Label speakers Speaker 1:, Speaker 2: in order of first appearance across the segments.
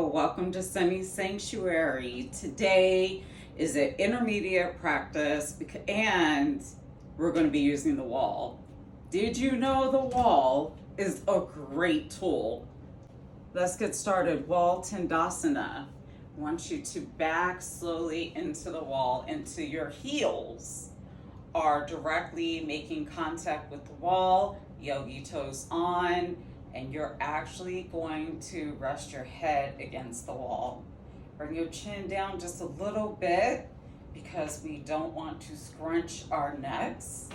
Speaker 1: welcome to Sunny Sanctuary. Today is an intermediate practice and we're going to be using the wall. Did you know the wall is a great tool? Let's get started. Wall Tandasana. I want you to back slowly into the wall until your heels are directly making contact with the wall, yogi toes on, and you're actually going to rest your head against the wall. Bring your chin down just a little bit because we don't want to scrunch our necks.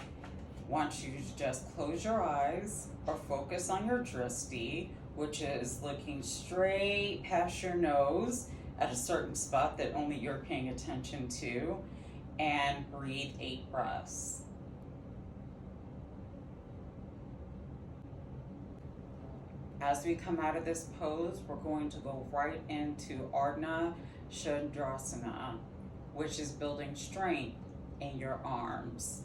Speaker 1: Want you to just close your eyes or focus on your drishti, which is looking straight past your nose at a certain spot that only you're paying attention to, and breathe 8 breaths. As we come out of this pose, we're going to go right into Ardha Chandrasana, which is building strength in your arms.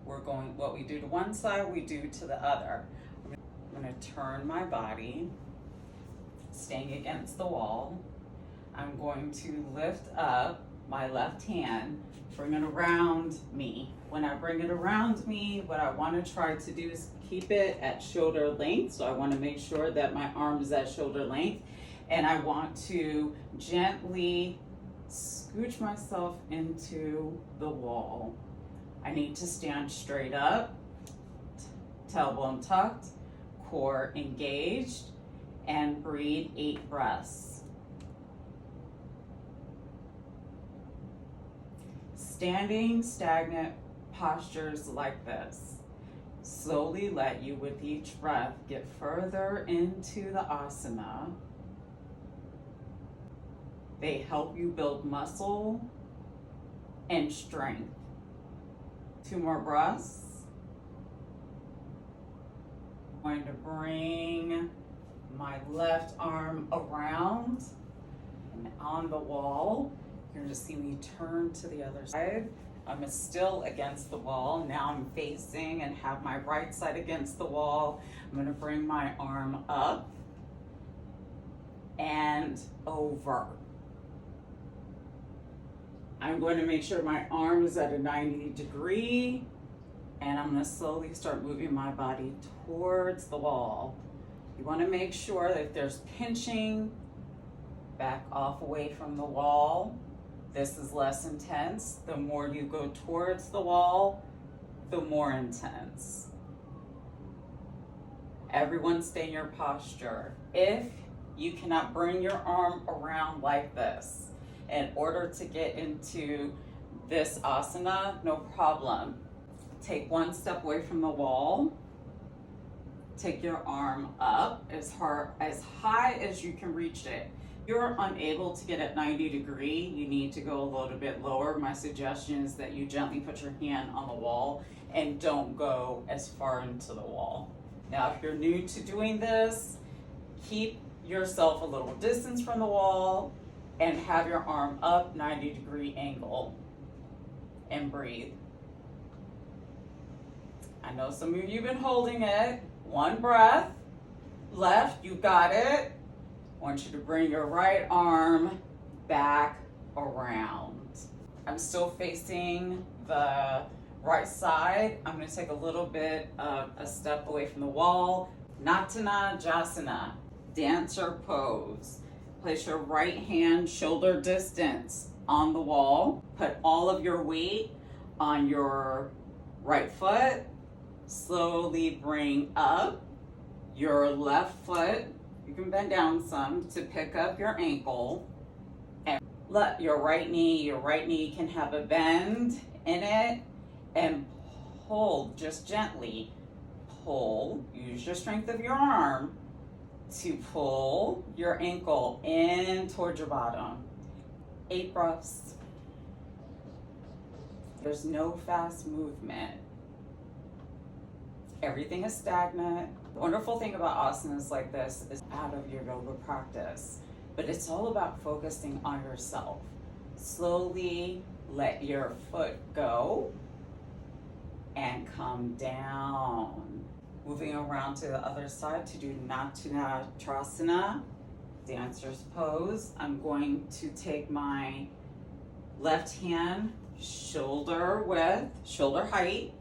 Speaker 1: What we do to one side, we do to the other. I'm going to turn my body, staying against the wall. I'm going to lift up my left hand, bring it around me. When I bring it around me, what I want to try to do is keep it at shoulder length. So I want to make sure that my arm is at shoulder length. And I want to gently scooch myself into the wall. I need to stand straight up, tailbone tucked, core engaged, and breathe 8 breaths. Standing stagnant postures like this slowly let you, with each breath, get further into the asana. They help you build muscle and strength. 2 more breaths. I'm going to bring my left arm around and on the wall. You're going to see me turn to the other side. I'm still against the wall. Now I'm facing and have my right side against the wall. I'm going to bring my arm up and over. I'm going to make sure my arm is at a 90 degree, and I'm going to slowly start moving my body towards the wall. You want to make sure that if there's pinching, back off away from the wall. This is less intense. The more you go towards the wall, the more intense. Everyone stay in your posture. If you cannot bring your arm around like this in order to get into this asana, no problem. Take 1 step away from the wall. Take your arm up as high as you can reach it. If you're unable to get at 90 degree, you need to go a little bit lower. My suggestion is that you gently put your hand on the wall and don't go as far into the wall. Now, if you're new to doing this, keep yourself a little distance from the wall and have your arm up 90 degree angle and breathe. I know some of you have been holding it. 1 breath. Left, you got it. I want you to bring your right arm back around. I'm still facing the right side. I'm going to take a little bit of a step away from the wall. Natanajasana, dancer pose. Place your right hand shoulder distance on the wall. Put all of your weight on your right foot. Slowly bring up your left foot. You can bend down some to pick up your ankle. And let your right knee can have a bend in it, and pull, just gently pull. Use your strength of your arm to pull your ankle in towards your bottom. 8 breaths. There's no fast movement. Everything is stagnant. The wonderful thing about asanas like this is out of your yoga practice, but it's all about focusing on yourself. Slowly let your foot go and come down. Moving around to the other side to do Natanajasana. Dancer's pose. I'm going to take my left hand shoulder width, shoulder height.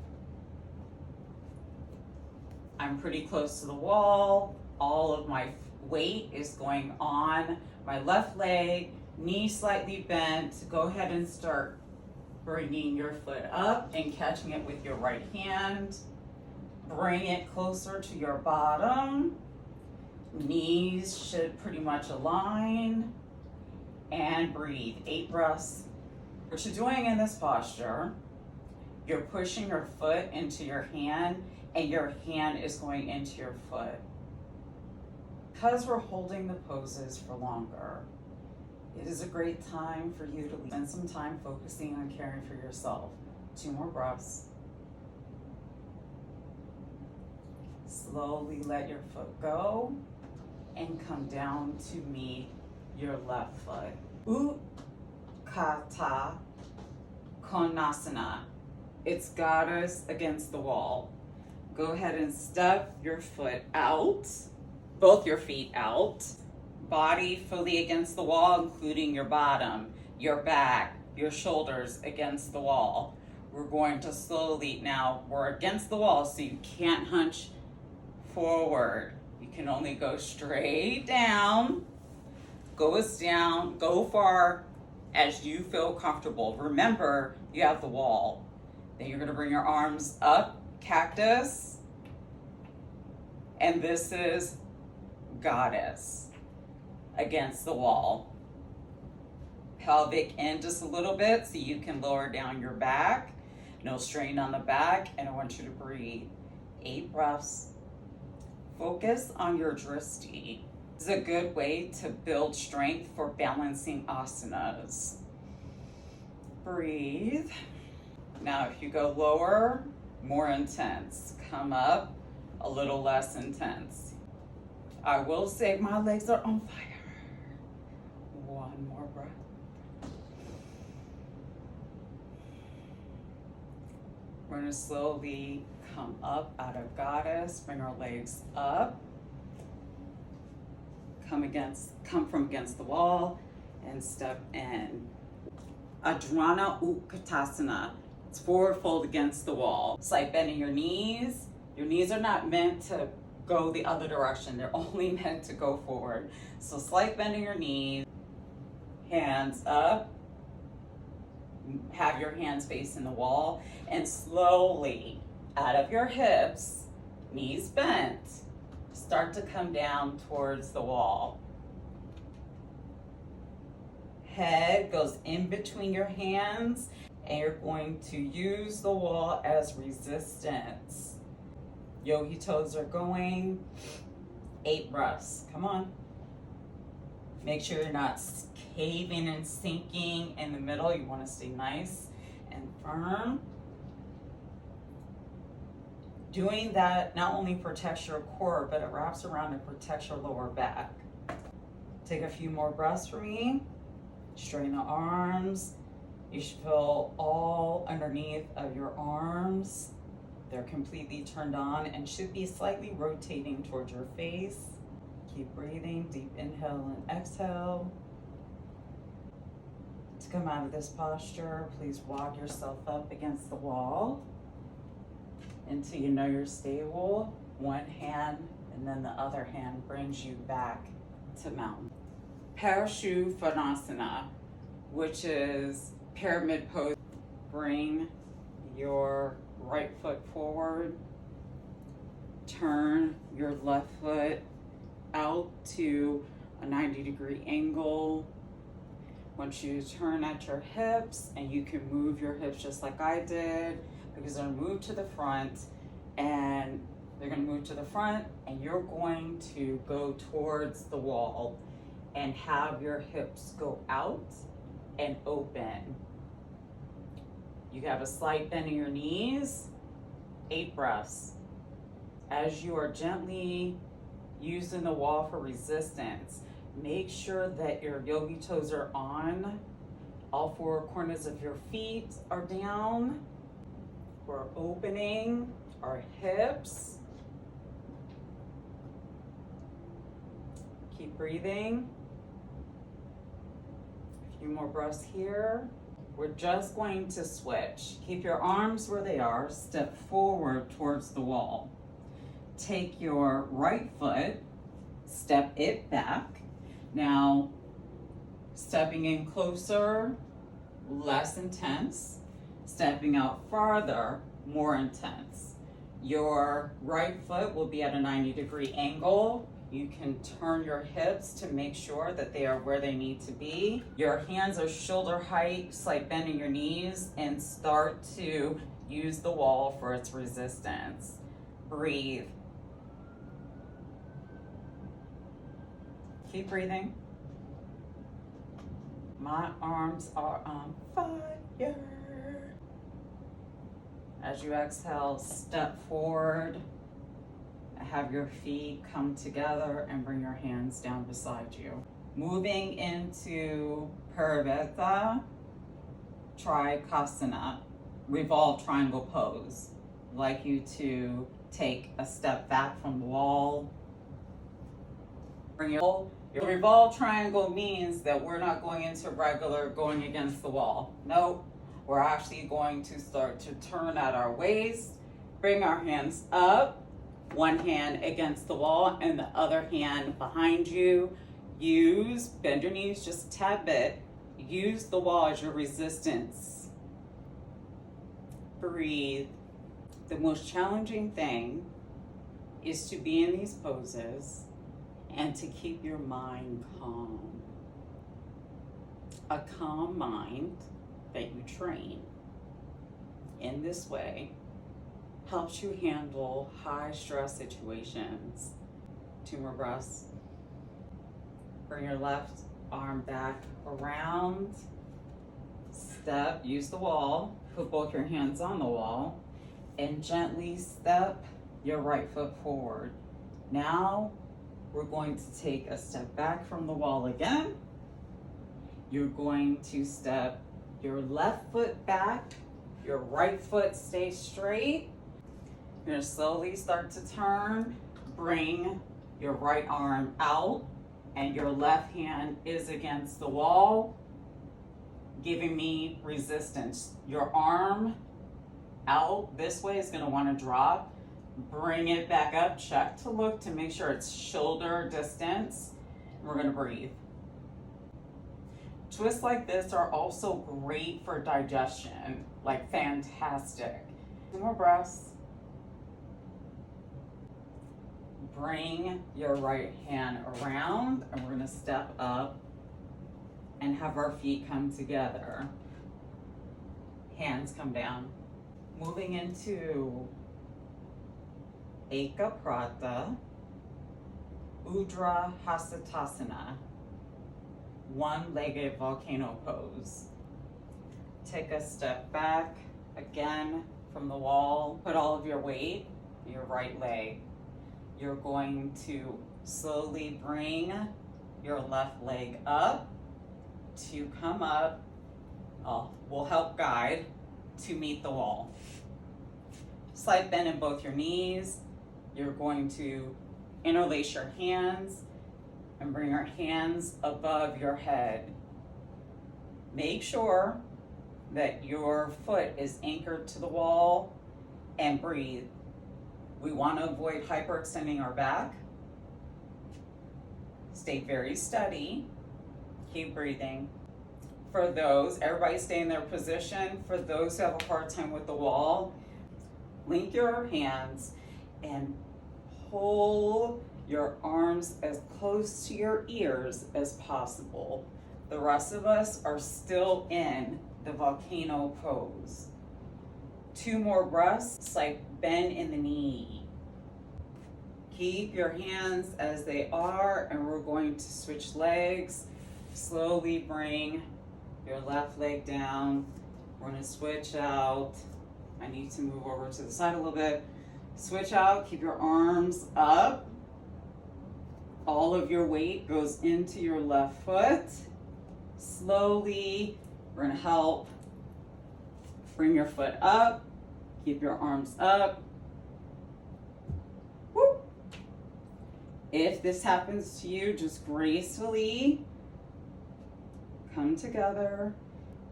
Speaker 1: I'm pretty close to the wall. All of my weight is going on my left leg, knee slightly bent. Go ahead and start bringing your foot up and catching it with your right hand. Bring it closer to your bottom. Knees should pretty much align. And breathe. 8 breaths. What you're doing in this posture, you're pushing your foot into your hand and your hand is going into your foot. Because we're holding the poses for longer, it is a great time for you to spend some time focusing on caring for yourself. 2 more breaths. Slowly let your foot go and come down to meet your left foot. Hatha Konasana. It's goddess against the wall. Go ahead and step your foot out, both your feet out, body fully against the wall, including your bottom, your back, your shoulders against the wall. We're going to slowly, now we're against the wall, so you can't hunch forward. You can only go straight down, go as down, go far as you feel comfortable. Remember, you have the wall. Then you're gonna bring your arms up, cactus, and this is goddess against the wall. Pelvic in just a little bit so you can lower down your back. No strain on the back, and I want you to breathe. 8 breaths. Focus on your drishti. This is a good way to build strength for balancing asanas. Breathe. Now if you go lower, more intense. Come up, a little less intense. I will say my legs are on fire. 1 more breath. We're gonna slowly come up out of goddess, bring our legs up, come from against the wall, and step in. Adhrana Utkatasana. It's forward fold against the wall. It's like bending your knees. Your knees are not meant to go the other direction. They're only meant to go forward. So slight bending your knees, hands up, have your hands facing the wall, and slowly out of your hips, knees bent, start to come down towards the wall. Head goes in between your hands, and you're going to use the wall as resistance. Yogi toes are going. 8 breaths. Come on. Make sure you're not caving and sinking in the middle. You want to stay nice and firm. Doing that not only protects your core, but it wraps around and protects your lower back. Take a few more breaths for me. Straighten the arms. You should feel all underneath of your arms. They're completely turned on and should be slightly rotating towards your face. Keep breathing, deep inhale and exhale. To come out of this posture, please walk yourself up against the wall until you know you're stable. One hand and then the other hand brings you back to mountain. Parshuvanasana, which is pyramid pose. Bring your right foot forward. Turn your left foot out to a 90-degree angle. Once you turn at your hips, and you can move your hips just like I did, because they're gonna move to the front, and you're going to go towards the wall and have your hips go out and open. You have a slight bend in your knees. 8 breaths. As you are gently using the wall for resistance, make sure that your yogi toes are on. All 4 corners of your feet are down. We're opening our hips. Keep Keep breathing. A few more breaths here. We're just going to switch. Keep your arms where they are. Step forward towards the wall. Take your right foot, step it back. Now, stepping in closer, less intense. Stepping out farther, more intense. Your right foot will be at a 90-degree angle. You can turn your hips to make sure that they are where they need to be. Your hands are shoulder height, slight bend in your knees, and start to use the wall for its resistance. Breathe. Keep breathing. My arms are on fire. As you exhale, step forward. Have your feet come together and bring your hands down beside you. Moving into Parivrtta Trikonasana, revolve triangle pose. I'd like you to take a step back from the wall. Bring your revolve triangle means that we're not going into regular going against the wall. Nope. We're actually going to start to turn at our waist, bring our hands up, one hand against the wall and the other hand behind you. Bend your knees just a tad bit. Use the wall as your resistance. Breathe. The most challenging thing is to be in these poses and to keep your mind calm. A calm mind that you train in this way helps you handle high stress situations. 2 more breaths. Bring your left arm back around. Step, use the wall, put both your hands on the wall, and gently step your right foot forward. Now, we're going to take a step back from the wall again. You're going to step your left foot back, your right foot stays straight. You're gonna slowly start to turn. Bring your right arm out and your left hand is against the wall, giving me resistance. Your arm out this way is gonna wanna drop. Bring it back up, check to look to make sure it's shoulder distance. We're gonna breathe. Twists like this are also great for digestion, like fantastic. 2 more breaths. Bring your right hand around and we're gonna step up and have our feet come together. Hands come down. Moving into Ekaprata Udra Hasatasana. One-legged volcano pose. Take a step back again from the wall. Put all of your weight in your right leg. You're going to slowly bring your left leg up to come up. We'll help guide to meet the wall. Slight bend in both your knees. You're going to interlace your hands and bring your hands above your head. Make sure that your foot is anchored to the wall and breathe. We want to avoid hyperextending our back. Stay very steady. Keep breathing. For those, everybody stay in their position. For those who have a hard time with the wall, link your hands and pull your arms as close to your ears as possible. The rest of us are still in the volcano pose. 2 more breaths, slight bend in the knee. Keep your hands as they are, and we're going to switch legs. Slowly bring your left leg down. We're gonna switch out. I need to move over to the side a little bit. Switch out, keep your arms up. All of your weight goes into your left foot. Slowly, we're gonna help bring your foot up. Keep your arms up. Woo. If this happens to you, just gracefully come together,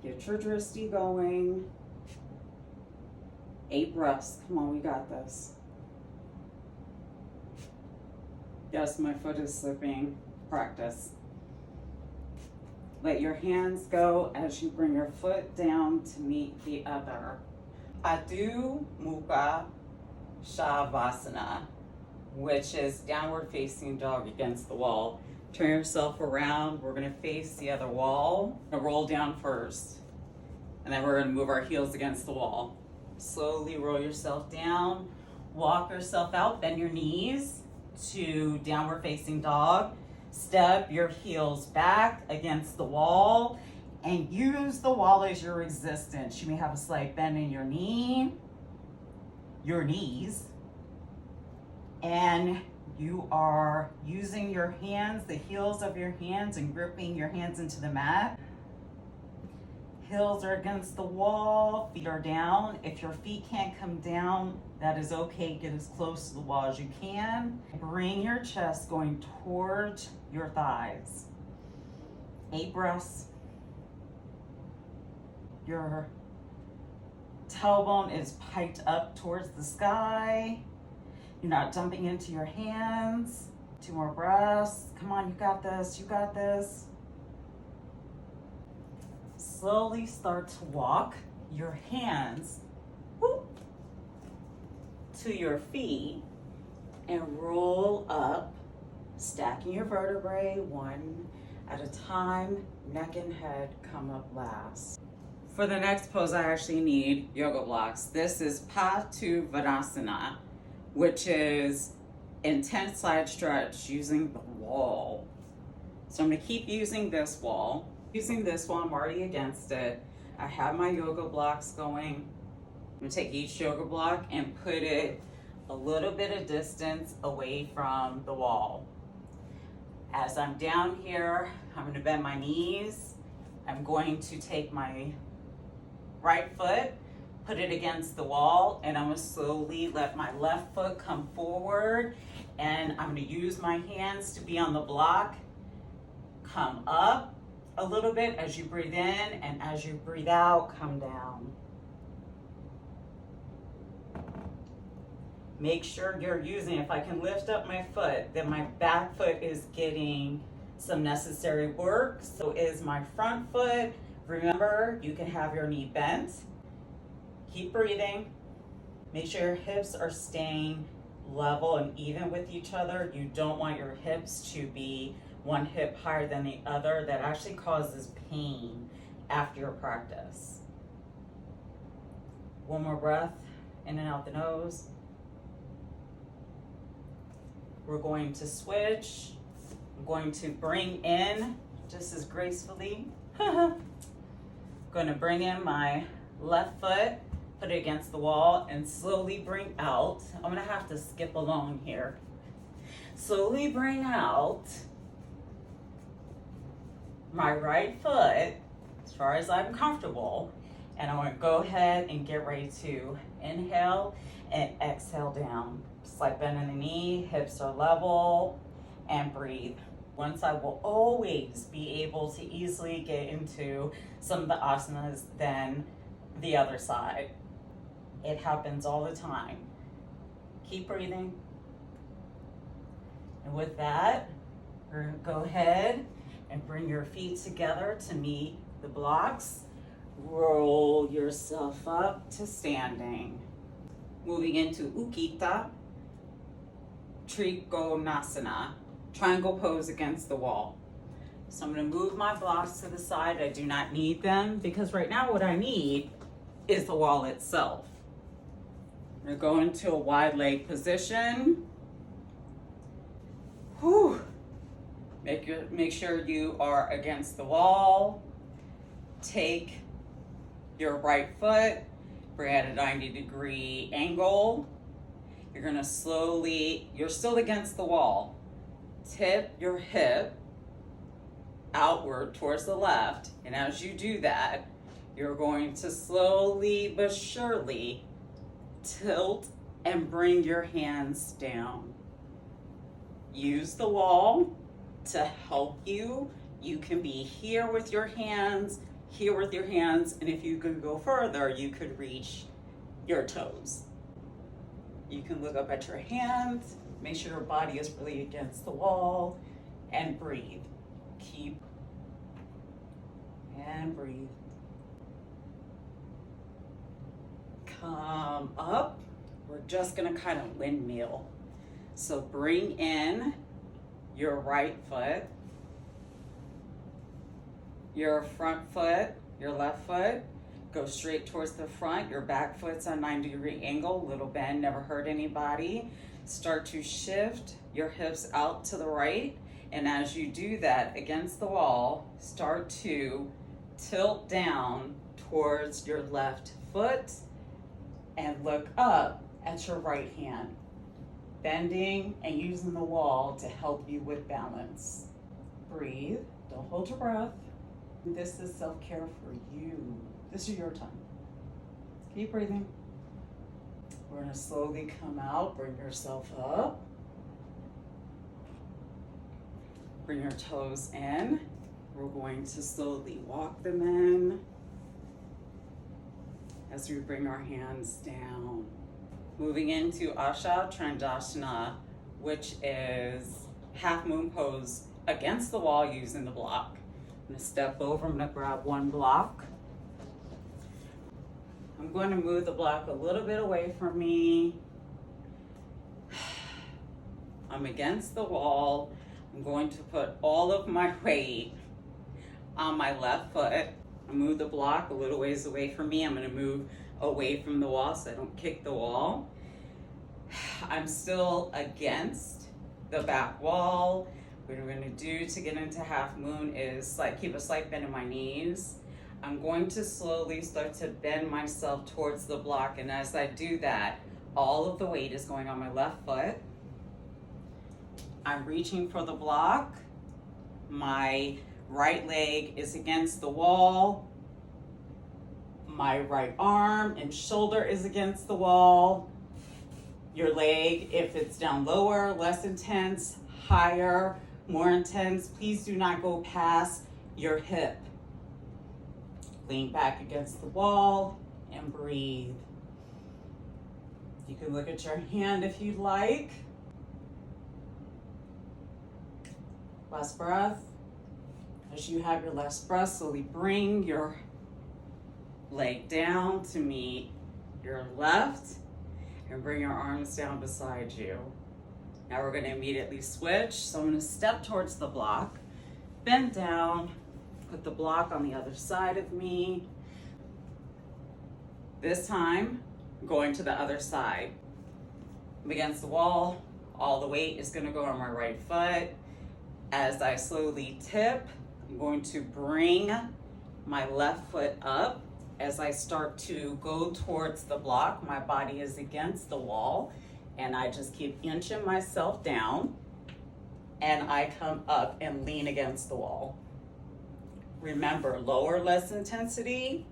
Speaker 1: get your drishti going. 8 breaths. Come on, we got this. Yes, my foot is slipping. Practice. Let your hands go as you bring your foot down to meet the other. Adho Mukha Shavasana, which is downward facing dog against the wall. Turn yourself around. We're gonna face the other wall. Roll down first. And then we're gonna move our heels against the wall. Slowly roll yourself down. Walk yourself out, bend your knees to downward facing dog. Step your heels back against the wall and use the wall as your resistance. You may have a slight bend in your knees, and you are using your hands, the heels of your hands, and gripping your hands into the mat. Heels are against the wall, feet are down. If your feet can't come down, that is okay. Get as close to the wall as you can. Bring your chest going towards your thighs. 8 breaths. Your tailbone is piked up towards the sky. You're not dumping into your hands. 2 more breaths. Come on, you got this, you got this. Slowly start to walk your hands to your feet and roll up, stacking your vertebrae one at a time. Neck and head come up last. For the next pose, I actually need yoga blocks. This is Padmanabhasana, which is intense side stretch using the wall. So I'm gonna keep using this wall. Using this one, I'm already against it. I have my yoga blocks going. I'm gonna take each yoga block and put it a little bit of distance away from the wall. As I'm down here, I'm gonna bend my knees. I'm going to take my right foot, put it against the wall, and I'm gonna slowly let my left foot come forward, and I'm gonna use my hands to be on the block. Come up a little bit as you breathe in, and as you breathe out, come down. Make sure you're using, if I can lift up my foot, then my back foot is getting some necessary work. So is my front foot. Remember, you can have your knee bent. Keep breathing. Make sure your hips are staying level and even with each other. You don't want your hips to be one hip higher than the other. That actually causes pain after your practice. 1 more breath, in and out the nose. We're going to switch. I'm going to bring in, just as gracefully, going to bring in my left foot, put it against the wall, and slowly bring out. I'm gonna have to skip along here. Slowly bring out my right foot as far as I'm comfortable, and I'm gonna go ahead and get ready to inhale and exhale down. Slight bend in the knee, hips are level, and breathe. Once I will always be able to easily get into some of the asanas than the other side. It happens all the time. Keep breathing. And with that, we're gonna go ahead and bring your feet together to meet the blocks. Roll yourself up to standing. Moving into Utthita Trikonasana, triangle pose against the wall. So I'm gonna move my blocks to the side. I do not need them because right now what I need is the wall itself. I'm gonna go into a wide leg position. Whew. Make sure you are against the wall. Take your right foot, bring it at a 90-degree angle. You're gonna slowly, you're still against the wall. Tip your hip outward towards the left. And as you do that, you're going to slowly but surely tilt and bring your hands down. use the wall to help you. You can be here with your hands, here with your hands, and if you could go further, you could reach your toes. You can look up at your hands, make sure your body is really against the wall, and breathe. Keep and breathe. Come up. We're just gonna kind of windmill. So bring in your right foot, your front foot, your left foot. Go straight towards the front. Your back foot's on 90-degree angle, little bend, never hurt anybody. Start to shift your hips out to the right. And as you do that against the wall, start to tilt down towards your left foot and look up at your right hand. Bending and using the wall to help you with balance. Breathe, don't hold your breath. This is self-care for you. This is your time. Keep breathing. We're gonna slowly come out, bring yourself up. Bring your toes in. We're going to slowly walk them in as we bring our hands down. Moving into Asha Trandasana, which is half moon pose against the wall using the block. I'm gonna step over, I'm gonna grab one block. I'm going to move the block a little bit away from me. I'm against the wall. I'm going to put all of my weight on my left foot. I move the block a little ways away from me. I'm going to move away from the wall so I don't kick the wall. I'm still against the back wall. What we're going to do to get into half moon is keep a slight bend in my knees. I'm going to slowly start to bend myself towards the block, and as I do that, all of the weight is going on my left foot. I'm reaching for the block. My right leg is against the wall. My right arm and shoulder is against the wall. Your leg, if it's down lower, less intense, higher, more intense, please do not go past your hip. Lean back against the wall and breathe. You can look at your hand if you'd like. Last breath. As you have your last breath, slowly bring your leg down to meet your left and bring your arms down beside you. Now we're going to immediately switch. So I'm going to step towards the block, bend down, put the block on the other side of me. This time, I'm going to the other side. I'm against the wall. All the weight is going to go on my right foot. As I slowly tip, I'm going to bring my left foot up. As I start to go towards the block, my body is against the wall, and I just keep inching myself down, and I come up and lean against the wall. Remember, lower, less intensity,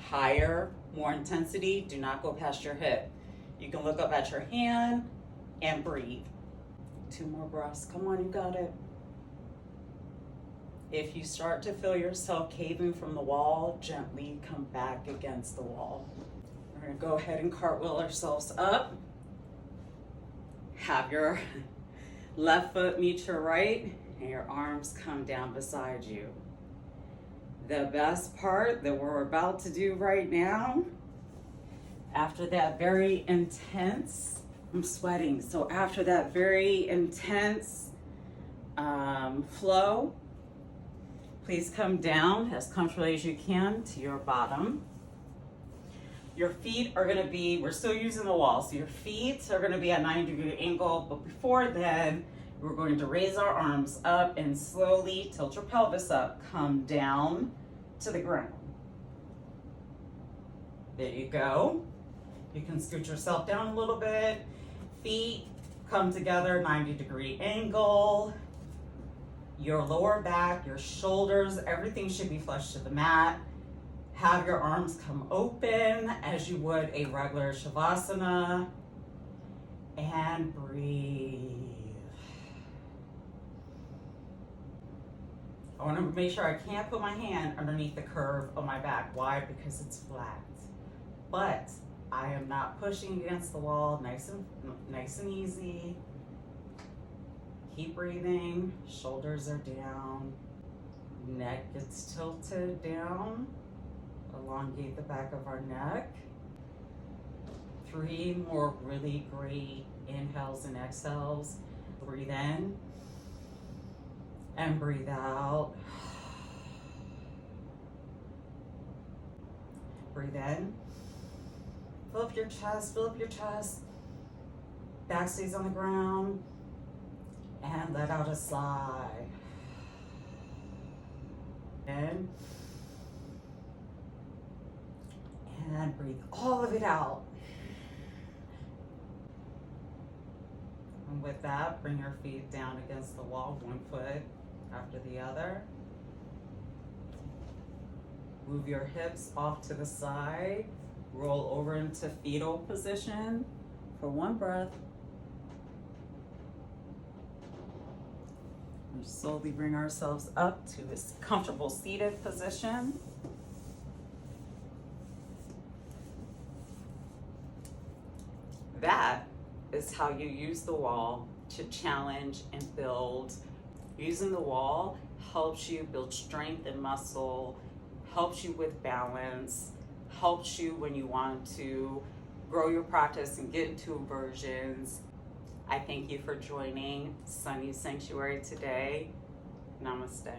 Speaker 1: higher, more intensity. Do not go past your hip. You can look up at your hand and breathe. 2 more breaths. Come on, you got it. If you start to feel yourself caving from the wall, gently come back against the wall. We're going to go ahead and cartwheel ourselves up. Have your left foot meet your right, and your arms come down beside you. The best part that we're about to do right now, after that very intense, I'm sweating, so after that very intense flow, please come down as comfortably as you can to your bottom. Your feet are gonna be, we're still using the wall, so your feet are gonna be at 90-degree angle, but before then, we're going to raise our arms up and slowly tilt your pelvis up, come down to the ground. There you go. You can scoot yourself down a little bit. Feet come together, 90-degree angle. Your lower back, your shoulders, everything should be flush to the mat. Have your arms come open as you would a regular Shavasana. And breathe. I want to make sure I can't put my hand underneath the curve of my back. Why? Because it's flat. But I am not pushing against the wall. Nice and easy. Keep breathing. Shoulders are down. Neck gets tilted down. Elongate the back of our neck. 3 more really great inhales and exhales. Breathe in and breathe out. Breathe in. Fill up your chest, fill up your chest. Back stays on the ground. And let out a sigh. In. And breathe all of it out. And with that, bring your feet down against the wall, 1 foot after the other. Move your hips off to the side. Roll over into fetal position for 1 breath. We slowly bring ourselves up to this comfortable seated position. That is how you use the wall to challenge and build. Using the wall helps you build strength and muscle, helps you with balance, helps you when you want to grow your practice and get into inversions. I thank you for joining Sunny Sanctuary today. Namaste.